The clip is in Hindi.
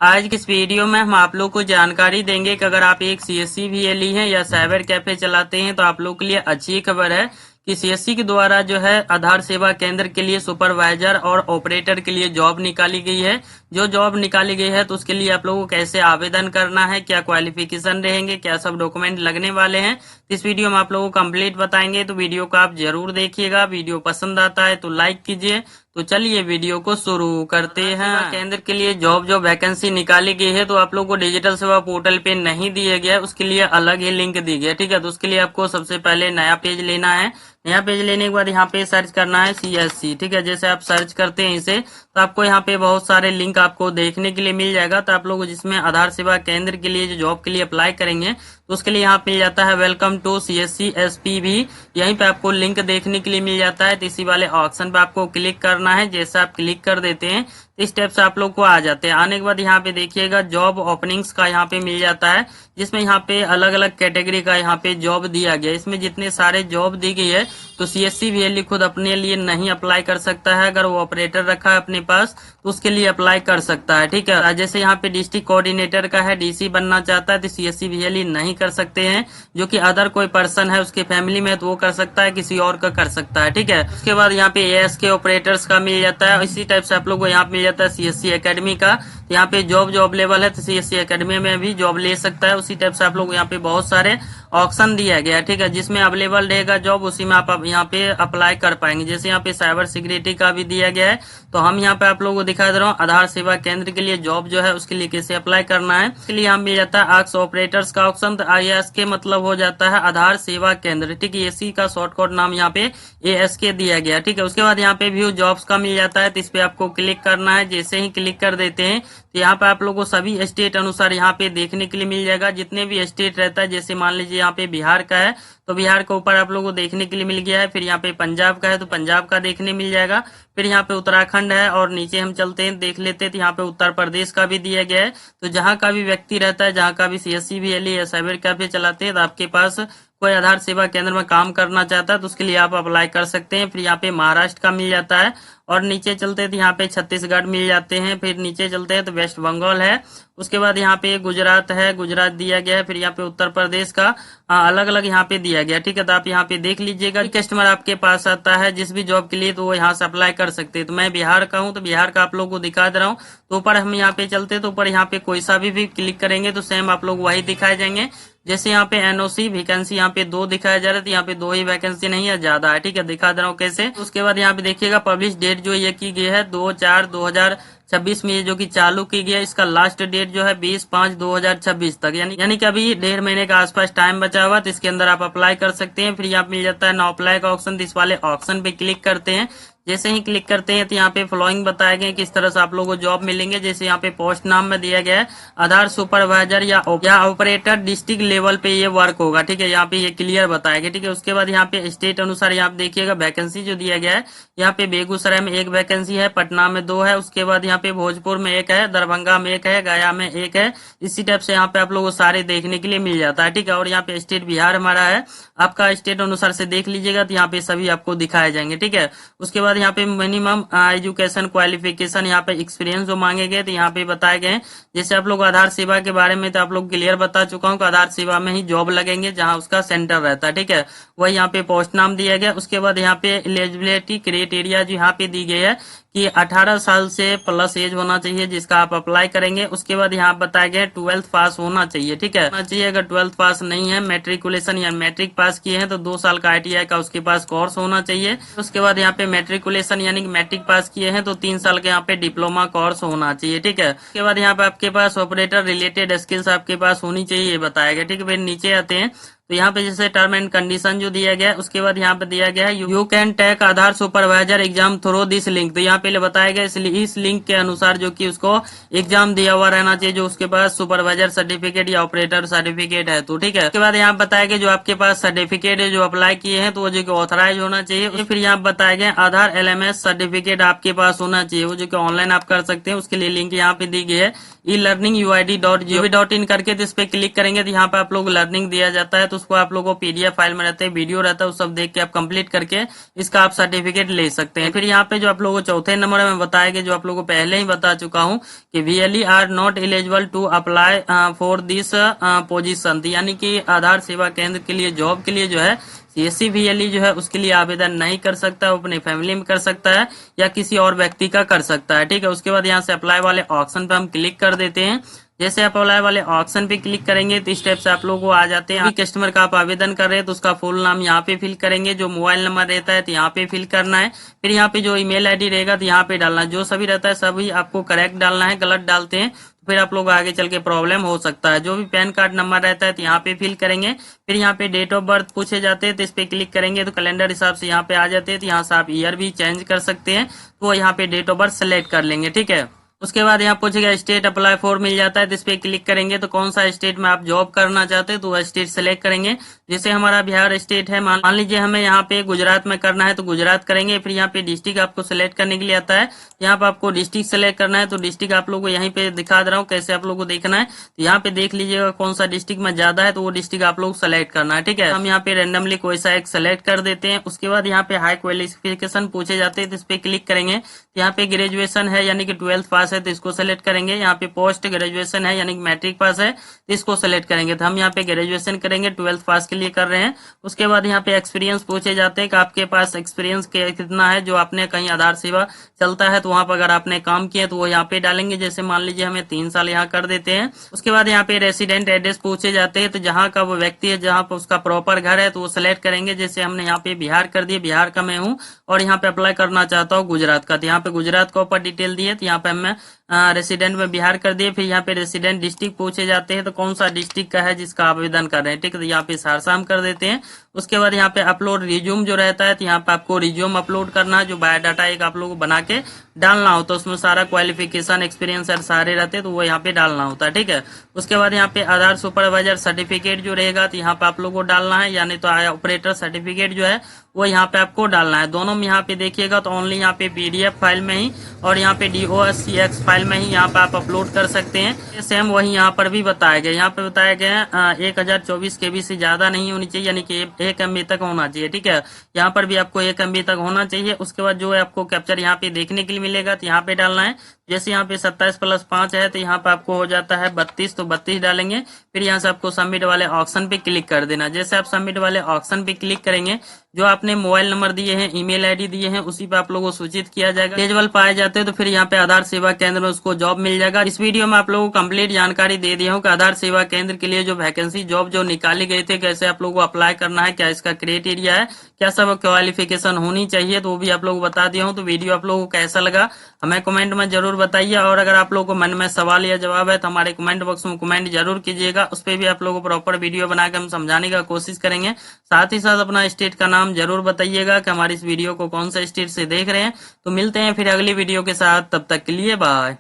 आज की इस वीडियो में हम आप लोग को जानकारी देंगे कि अगर आप एक सीएससी वीएलई हैं या साइबर कैफे चलाते हैं तो आप लोग के लिए अच्छी खबर है कि सीएससी के द्वारा जो है आधार सेवा केंद्र के लिए सुपरवाइजर और ऑपरेटर के लिए जॉब निकाली गई है। जो जॉब निकाली गई है तो उसके लिए आप लोगों को कैसे आवेदन करना है, क्या क्वालिफिकेशन रहेंगे, क्या सब डॉक्यूमेंट लगने वाले हैं, इस वीडियो में आप लोगों को कंप्लीट बताएंगे। तो वीडियो को आप जरूर देखिएगा। वीडियो पसंद आता है तो लाइक कीजिए। तो चलिए वीडियो को शुरू करते हैं। केंद्र के लिए जो वैकेंसी निकाली गई है तो आप लोगों को डिजिटल सेवा पोर्टल पे नहीं दिया गया है, उसके लिए अलग ही लिंक दी गई है। ठीक है, तो उसके लिए आपको सबसे पहले नया पेज लेना है। नया पेज लेने के बाद यहाँ पे सर्च करना है सीएससी। ठीक है, जैसे आप सर्च करते हैं इसे तो आपको यहाँ पे बहुत सारे लिंक आपको देखने के लिए मिल जाएगा। तो आप लोग जिसमें आधार सेवा केंद्र के लिए जो जॉब के लिए अप्लाई करेंगे तो उसके लिए यहाँ मिल जाता है वेलकम टू सीएससी एसपी भी, यहीं पे आपको लिंक देखने के लिए मिल जाता है। तो इसी वाले ऑप्शन पे आपको क्लिक करना है। जैसे आप क्लिक कर देते हैं तो इस टाइप से आप लोग को आ जाते हैं। आने के बाद यहाँ पे देखिएगा जॉब ओपनिंग्स का यहाँ पे मिल जाता है, जिसमें यहाँ पे अलग अलग कैटेगरी का यहाँ पे जॉब दिया गया। इसमें जितने सारे जॉब दी गई है तो सीएससी वीएलई खुद अपने लिए नहीं अप्लाई कर सकता है। अगर वो ऑपरेटर रखा है अपने पास तो उसके लिए अप्लाई कर सकता है। ठीक है, जैसे यहाँ पे डिस्ट्रिक्ट कोऑर्डिनेटर का है, डीसी बनना चाहता है तो सीएससी वीएलई नहीं कर सकते हैं। जो कि अदर कोई पर्सन है उसके फैमिली में तो वो कर सकता है, किसी और का कर सकता है। ठीक है, उसके बाद यहाँ पे एएस के ऑपरेटर्स का मिल जाता है। इसी टाइप से आप लोग को यहाँ मिल जाता है सीएससी एकेडमी का। यहाँ पे जॉब जो अवेलेबल है तो सीएससी एकेडमी में भी जॉब ले सकता है। उसी टाइप से आप लोग यहाँ पे बहुत सारे ऑप्शन दिया गया है। ठीक है, जिसमें अवेलेबल रहेगा जॉब उसी में आप यहाँ पे अप्लाई कर पाएंगे। जैसे यहाँ पे साइबर सिक्योरिटी का भी दिया गया है, तो हम यहाँ पे आप लोगों को दिखा दे रहा हूँ आधार सेवा केंद्र के लिए जॉब जो है उसके लिए कैसे अप्लाई करना है। इसके लिए यहाँ मिल जाता है आस्क ऑपरेटर्स का ऑप्शन। तो आईएएस के मतलब हो जाता है आधार सेवा केंद्र। ठीक है, एसी का शॉर्टकट नाम यहाँ पे एएसके दिया गया। ठीक है, उसके बाद यहाँ पे व्यू जॉब्स का मिल जाता है, तो इस पे आपको क्लिक करना है। जैसे ही क्लिक कर देते हैं तो यहाँ पे आप लोगों को सभी स्टेट अनुसार यहाँ पे देखने के लिए मिल जाएगा। जितने भी स्टेट रहता है, जैसे मान लीजिए यहाँ पे बिहार का है तो बिहार के ऊपर आप लोगों को देखने के लिए मिल गया है। फिर यहाँ पे पंजाब का है तो पंजाब का देखने मिल जाएगा। फिर यहाँ पे उत्तराखंड है और नीचे हम चलते हैं देख लेते हैं तो यहाँ पे उत्तर प्रदेश का भी दिया गया है। तो जहाँ का भी व्यक्ति रहता है, जहाँ का भी सीएससी वीएलई या साइबर कैफे चलाते हैं तो आपके पास कोई आधार सेवा केंद्र में काम करना चाहता है तो उसके लिए आप अप्लाई कर सकते हैं। फिर यहाँ पे महाराष्ट्र का मिल जाता है और नीचे चलते हैं तो यहाँ पे छत्तीसगढ़ मिल जाते हैं। फिर नीचे चलते हैं तो वेस्ट बंगाल है। उसके बाद यहाँ पे गुजरात है, गुजरात दिया गया है। फिर यहाँ पे उत्तर प्रदेश का अलग अलग यहाँ पे दिया गया। ठीक है, तो आप यहाँ पे देख लीजिएगा। कस्टमर आपके पास आता है जिस भी जॉब के लिए तो वो यहाँ से अप्लाई कर सकते हैं। तो मैं बिहार का हूँ तो बिहार का आप लोग को दिखा दे रहा हूँ। तो ऊपर हम यहाँ पे चलते हैं तो ऊपर यहाँ पे कोई सा भी क्लिक करेंगे तो सेम आप लोग वही दिखाए जाएंगे। जैसे यहाँ पे एनओसी वैकेंसी यहाँ पे 2 दिखाया जा रहा है, तो यहाँ पे 2 ही वैकेंसी नहीं है, ज्यादा है। ठीक है, दिखा दे रहा हूँ कैसे। उसके बाद यहाँ पे देखिएगा पब्लिश डेट जो ये की गई है 2/4/2026 में, ये जो कि चालू की गई है। इसका लास्ट डेट जो है 20/5/2026 तक, यानी कि अभी 1.5 महीने का आसपास टाइम बचा हुआ, तो इसके अंदर आप अप्लाई कर सकते हैं। फिर यहाँ पे मिल जाता है नो अप्लाई का ऑप्शन। इस वाले ऑप्शन पे क्लिक करते हैं। जैसे ही क्लिक करते हैं तो यहाँ पे फॉलोइंग बताए गए किस तरह से आप लोगों को जॉब मिलेंगे। जैसे यहाँ पे पोस्ट नाम में दिया गया है आधार सुपरवाइजर या ऑपरेटर डिस्ट्रिक्ट लेवल पे ये वर्क होगा। ठीक है, यहाँ पे ये क्लियर बताया गया। ठीक है, उसके बाद यहाँ पे स्टेट अनुसार यहाँ पे देखिएगा वैकेंसी जो दिया गया है। यहाँ पे बेगूसराय में 1 वैकेंसी है, पटना में 2 है, उसके बाद यहाँ पे भोजपुर में 1 है, दरभंगा में 1 है, गया में 1 है। इसी टाइप से यहाँ पे आप लोगों को सारे देखने के लिए मिल जाता है। ठीक है, और यहाँ पे स्टेट बिहार हमारा है, आपका स्टेट अनुसार से देख लीजिएगा तो यहाँ पे सभी आपको दिखाए जाएंगे। ठीक है, उसके बाद यहाँ पे मिनिमम एजुकेशन क्वालिफिकेशन, यहाँ पे एक्सपीरियंस जो मांगे गए तो यहाँ पे बताए गए। जैसे आप लोग आधार सेवा के बारे में तो आप लोग क्लियर बता चुका हूँ कि आधार सेवा में ही जॉब लगेंगे जहाँ उसका सेंटर रहता है। ठीक है, वही यहाँ पे पोस्ट नाम दिया गया। उसके बाद यहाँ पे एलिजिबिलिटी क्राइटेरिया जो यहाँ पे दी गई है कि 18 साल से प्लस एज होना चाहिए जिसका आप अप्लाई करेंगे। उसके बाद यहाँ बताया गया 12th पास होना चाहिए। ठीक है, होना चाहिए। अगर 12th पास नहीं है, मैट्रिकुलेशन या मैट्रिक पास किए हैं तो 2 साल का आईटीआई का उसके पास कोर्स होना चाहिए। उसके बाद यहाँ पे मैट्रिकुलेशन यानी कि मैट्रिक पास किए हैं तो 3 साल के यहाँ पे डिप्लोमा कोर्स होना चाहिए। ठीक है, उसके बाद यहाँ पे आपके पास ऑपरेटर रिलेटेड स्किल्स आपके पास होनी चाहिए, ये बताया गया। ठीक है, फिर नीचे आते हैं तो यहाँ पे जैसे टर्म एंड कंडीशन जो दिया गया है उसके बाद यहाँ पे दिया गया है you can take Aadhaar supervisor exam through this link. तो यहाँ पे बताया गया इसलिए इस लिंक के अनुसार जो कि उसको एग्जाम दिया हुआ रहना चाहिए, जो उसके पास सुपरवाइजर सर्टिफिकेट या ऑपरेटर सर्टिफिकेट है। तो ठीक है, उसके बाद यहाँ बताया गया जो आपके पास सर्टिफिकेट है जो अप्लाई किए हैं तो वो जो कि ऑथराइज होना चाहिए। फिर यहाँ बताया गया आधार एलएमएस सर्टिफिकेट आपके पास होना चाहिए, वो जो कि ऑनलाइन आप कर सकते हैं। उसके लिए लिंक यहाँ पे दी गई है e-learning uid.gov.in करके, तो इस पे क्लिक करेंगे तो यहाँ पे आप लोग लर्निंग दिया जाता है। तो उसको आप लोगों को पीडीएफ फाइल में रहते हैं, वीडियो रहता है, उस सब देख के आप कंप्लीट करके इसका आप सर्टिफिकेट ले सकते हैं। फिर यहाँ पे जो आप लोगों को चौथे नंबर में बताया गया, जो आप लोगों को पहले ही बता चुका हूँ कि VLE are not eligible to apply for this position, यानी कि आधार सेवा केंद्र के लिए जॉब के लिए जो है CSC VLE जो है उसके लिए आवेदन नहीं कर सकता, वो अपनी फैमिली में कर सकता है या किसी और व्यक्ति का कर सकता है। ठीक है, उसके बाद यहाँ से अप्लाई वाले ऑप्शन पे हम क्लिक कर देते हैं। जैसे आप अप्लाई वाले ऑप्शन पे क्लिक करेंगे तो इस टाइप से आप लोग को आ जाते हैं। कस्टमर का आप आवेदन कर रहे हैं तो उसका फुल नाम यहाँ पे फिल करेंगे, जो मोबाइल नंबर रहता है तो यहाँ पे फिल करना है, फिर यहाँ पे जो ईमेल आईडी रहेगा तो यहाँ पे डालना है, जो सभी रहता है सभी आपको करेक्ट डालना है। गलत डालते हैं तो फिर आप लोग आगे चल के प्रॉब्लम हो सकता है। जो भी पैन कार्ड नंबर रहता है तो यहाँ पे फिल करेंगे, फिर यहाँ पे डेट ऑफ बर्थ पूछे जाते हैं तो इस पे क्लिक करेंगे तो कैलेंडर हिसाब से यहाँ पे आ जाते हैं, तो यहाँ से आप ईयर भी चेंज कर सकते हैं, तो यहाँ पे डेट ऑफ बर्थ सेलेक्ट कर लेंगे। ठीक है, उसके बाद यहाँ पूछेगा स्टेट अप्लाई फॉर मिल जाता है, तो इस पे क्लिक करेंगे तो कौन सा स्टेट में आप जॉब करना चाहते हैं तो वह स्टेट सेलेक्ट करेंगे। जैसे हमारा बिहार स्टेट है, मान लीजिए हमें यहाँ पे गुजरात में करना है तो गुजरात करेंगे। फिर यहाँ पे डिस्ट्रिक्ट आपको सेलेक्ट करने के लिए आता है, यहाँ पे आपको डिस्ट्रिक्ट सेलेक्ट करना है, तो डिस्ट्रिक्ट आप लोग को यहीं पे दिखा दे रहा हूँ कैसे आप लोग को देखना है। तो यहाँ पे देख लीजिएगा कौन सा डिस्ट्रिक्ट में ज्यादा है तो वो डिस्ट्रिक्ट आप लोग सेलेक्ट करना है। ठीक है, हम यहाँ पे रेंडमली कोई सा एक सेलेक्ट कर देते हैं। उसके बाद यहाँ पे हाई क्वालिफिकेशन पूछे जाते हैं तो इस पे क्लिक करेंगे, यहाँ पे ग्रेजुएशन है यानी कि 12th पास है तो इसको सेलेक्ट करेंगे। यहाँ पे पोस्ट ग्रेजुएशन है यानी कि मैट्रिक पास है तो इसको सेलेक्ट करेंगे, तो हम यहाँ पे ग्रेजुएशन करेंगे, 12th पास के लिए कर रहे हैं। उसके बाद यहाँ पे एक्सपीरियंस पूछे जाते हैं कि आपके पास एक्सपीरियंस कितना है, जो आपने कहीं आधार सेवा चलता है तो वहां पर अगर आपने काम किया तो वो यहाँ पे डालेंगे। जैसे मान लीजिए हमें 3 साल यहाँ कर देते हैं। उसके बाद यहाँ पे रेसिडेंट एड्रेस पूछे जाते हैं, तो जहाँ का वो व्यक्ति है जहाँ पर उसका प्रॉपर घर है तो वो सिलेक्ट करेंगे। जैसे हमने यहाँ पे बिहार कर दिया, बिहार का मैं हूँ और यहाँ पे अप्लाई करना चाहता हूँ गुजरात का, तो यहाँ पे गुजरात का ऊपर डिटेल दिए, तो यहाँ पे हमें रेसिडेंट में बिहार कर दिए। फिर यहाँ पे रेसिडेंट डिस्ट्रिक्ट पूछे जाते हैं, तो कौन सा डिस्ट्रिक्ट का है जिसका आवेदन कर रहे हैं। ठीक है, तो यहाँ पे सहरसा हम कर देते हैं। उसके बाद यहाँ पे अपलोड रिज्यूम जो रहता है, तो यहाँ पे आपको रिज्यूम अपलोड करना है, जो बायोडाटा एक आप लोगों को बना के डालना होता है, उसमें सारा क्वालिफिकेशन एक्सपीरियंस सारे रहते हैं तो वो यहाँ पे डालना होता है। ठीक है, उसके बाद यहाँ पे आधार सुपरवाइजर सर्टिफिकेट जो रहेगा तो यहाँ पे आप लोगों को डालना है, यानी तो ऑपरेटर सर्टिफिकेट जो है वो यहाँ पे आपको डालना है। दोनों में यहाँ पे देखिएगा तो ओनली यहाँ पे PDF फाइल में ही और यहाँ पे DOSCX फाइल में ही यहाँ पे आप अपलोड कर सकते हैं। सेम वही यहाँ पर भी बताया गया, यहाँ पे बताया गया 1024 KB से ज्यादा नहीं होनी चाहिए, यानी कि 1 MB तक होना चाहिए। ठीक है, यहाँ पर भी आपको 1 MB तक होना चाहिए। उसके बाद जो है आपको कैप्चर यहाँ पे देखने के लिए मिलेगा तो यहाँ पे डालना है। जैसे यहाँ पे 27 + 5 है तो यहाँ पे आपको हो जाता है 32, तो 32 डालेंगे। फिर यहाँ से आपको सबमिट वाले ऑप्शन पे क्लिक कर देना। जैसे आप सबमिट वाले ऑप्शन पे क्लिक करेंगे, जो आपने मोबाइल नंबर दिए हैं, ईमेल आईडी दिए हैं, उसी पे आप लोगों को सूचित किया जाएगा। एलिजिबल पाए जाते हैं तो फिर यहाँ पे आधार सेवा केंद्र में उसको जॉब मिल जाएगा। इस वीडियो में आप लोगों को कंप्लीट जानकारी दे दिया हूँ कि आधार सेवा केंद्र के लिए जो वैकेंसी जॉब जो निकाली गई थे कैसे आप लोगों को अप्लाई करना है, क्या इसका क्राइटेरिया है, क्या सब क्वालिफिकेशन होनी चाहिए, तो वो भी आप लोगों को बता दिया हूँ। तो वीडियो आप लोगों को कैसा लगा हमें कमेंट में जरूर बताइए, और अगर आप लोगों को मन में सवाल या जवाब है तो हमारे कमेंट बॉक्स में कमेंट जरूर कीजिएगा, उस पर भी आप लोगों को प्रॉपर वीडियो बनाकर हम समझाने का कोशिश करेंगे। साथ ही साथ अपना स्टेट का नाम जरूर बताइएगा कि हमारी इस वीडियो को कौन सा स्टेट से देख रहे हैं। तो मिलते हैं फिर अगली वीडियो के साथ, तब तक के लिए बाय।